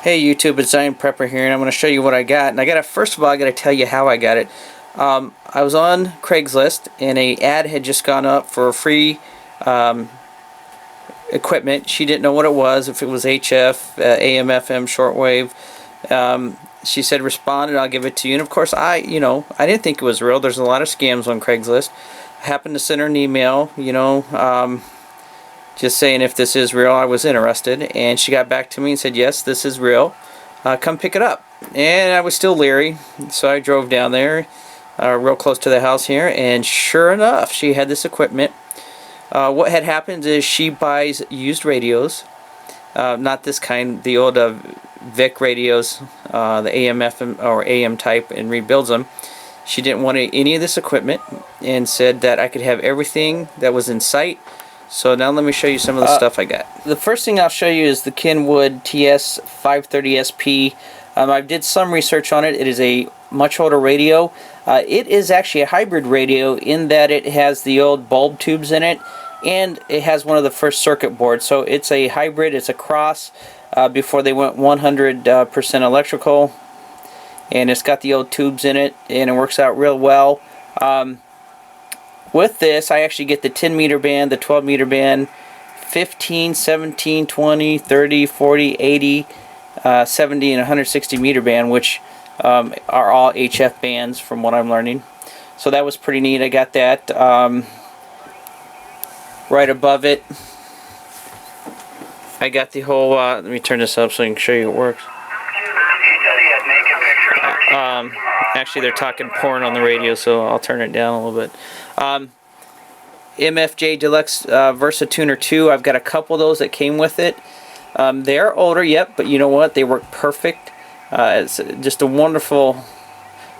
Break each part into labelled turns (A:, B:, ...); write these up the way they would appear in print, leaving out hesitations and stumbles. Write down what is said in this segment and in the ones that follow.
A: Hey YouTube, it's Zion Prepper here, and I'm going to show you what I got. And first of all, I got to tell you how I got it. I was on Craigslist, and a ad had just gone up for free equipment. She didn't know what it was, if it was HF, AM, FM, shortwave. She said, respond and I'll give it to you. And of course, I didn't think it was real. There's a lot of scams on Craigslist. I happened to send her an email, just saying if this is real, I was interested. And she got back to me and said, yes, this is real. Come pick it up. And I was still leery, so I drove down there, real close to the house here, and sure enough, she had this equipment. What had happened is she buys used radios, not this kind, the old VIC radios, the AM, FM, or AM type, and rebuilds them. She didn't want any of this equipment and said that I could have everything that was in sight. So now let me show you some of the stuff I got. The first thing I'll show you is the Kenwood Ts 530 SP. I did some research on it. It is a much older radio. It is actually a hybrid radio in that it has the old bulb tubes in it, and it has one of the first circuit boards. So it's a hybrid. It's a cross before they went 100% electrical, and it's got the old tubes in it, and it works out real well. With this, I actually get the 10 meter band, the 12 meter band, 15, 17, 20, 30, 40, 80, 70, and 160 meter band, which are all HF bands from what I'm learning. So that was pretty neat. I got that. Right above it, I got the whole, let me turn this up so I can show you it works. Actually, they're talking porn on the radio, so I'll turn it down a little bit. MFJ Deluxe Versatuner 2. I've got a couple of those that came with it. They're older, yep, but you know what? They work perfect. It's just a wonderful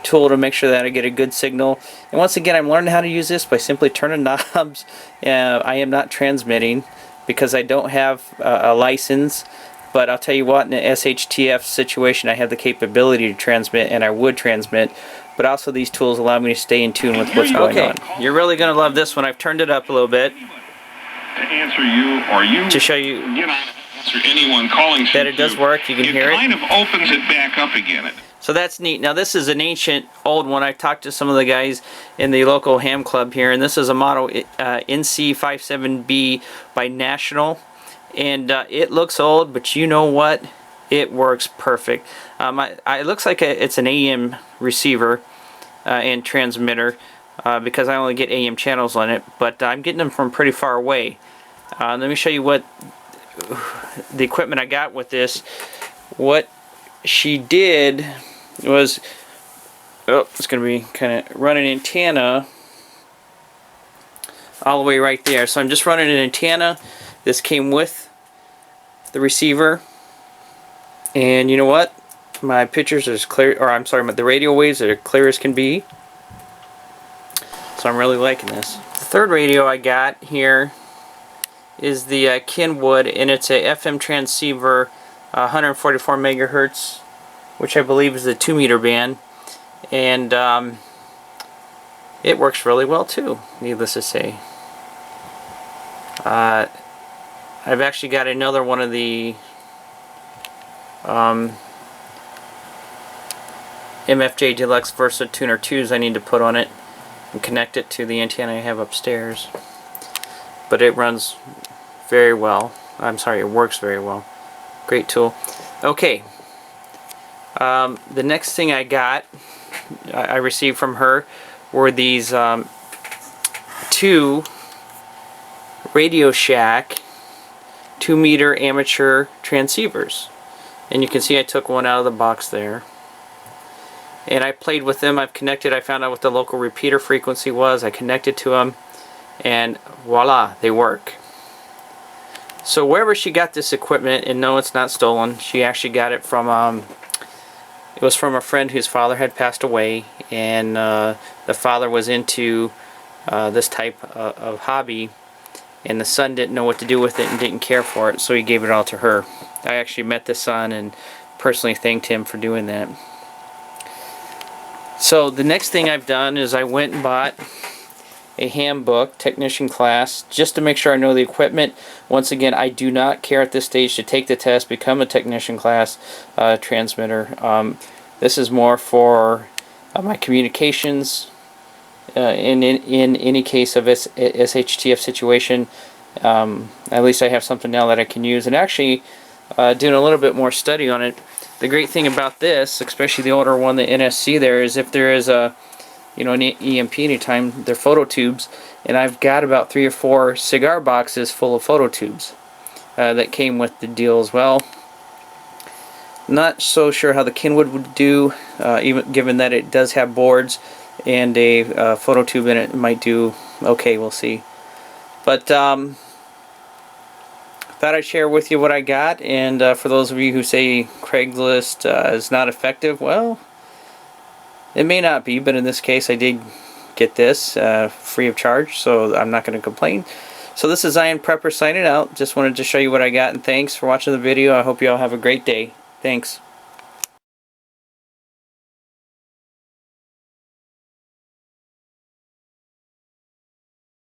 A: tool to make sure that I get a good signal. And once again, I'm learning how to use this by simply turning knobs. I am not transmitting because I don't have a license. But I'll tell you what, in an SHTF situation, I have the capability to transmit, and I would transmit. But also these tools allow me to stay in tune with what's going on. You're really going to love this one. I've turned it up a little bit
B: to answer you, or you
A: to show you
B: answer anyone calling
A: that it does work. You can hear it.
B: It kind of opens it back up again.
A: So that's neat. Now this is an ancient old one. I talked to some of the guys in the local ham club here, and this is a model NC57B by National. And it looks old, but you know what? It works perfect. It looks like it's an AM receiver and transmitter because I only get AM channels on it, but I'm getting them from pretty far away. Let me show you what the equipment I got with this. What she did was, it's going to be kind of run an antenna all the way right there. So I'm just running an antenna. This came with the receiver, and you know what? My pictures are as clear, or I'm sorry, the radio waves are clear as can be. So I'm really liking this. The third radio I got here is the Kenwood, and it's a FM transceiver, 144 megahertz, which I believe is the 2 meter band, and it works really well too, needless to say. I've actually got another one of the MFJ Deluxe Versatuner 2s I need to put on it and connect it to the antenna I have upstairs. But it runs very well. I'm sorry, it works very well. Great tool. Okay. The next thing I got, I received from her, were these two Radioshack 2 meter amateur transceivers, and you can see I took one out of the box there, and I played with them. I've connected. I found out what the local repeater frequency was. I connected to them, and voila, they work. So wherever she got this equipment, and no, it's not stolen, she actually got it from it was from a friend whose father had passed away, and the father was into this type of hobby, and the son didn't know what to do with it and didn't care for it, so he gave it all to her. I actually met the son and personally thanked him for doing that. So the next thing I've done is I went and bought a handbook, technician class, just to make sure I know the equipment. Once again, I do not care at this stage to take the test, become a technician class transmitter. This is more for my communications in any case of SHTF situation. At least I have something now that I can use. And actually, doing a little bit more study on it, the great thing about this, especially the older one, the NSC there, is if there is a an EMP anytime, they're photo tubes, and I've got about 3 or 4 cigar boxes full of photo tubes that came with the deal as well. Not so sure how the Kenwood would do, even given that it does have boards and a photo tube in it. It might do okay, we'll see. But thought I'd share with you what I got, and for those of you who say Craigslist is not effective, well, it may not be, but in this case I did get this free of charge, so I'm not going to complain. So this is Zion Prepper signing out. Just wanted to show you what I got, and thanks for watching the video. I hope you all have a great day. Thanks.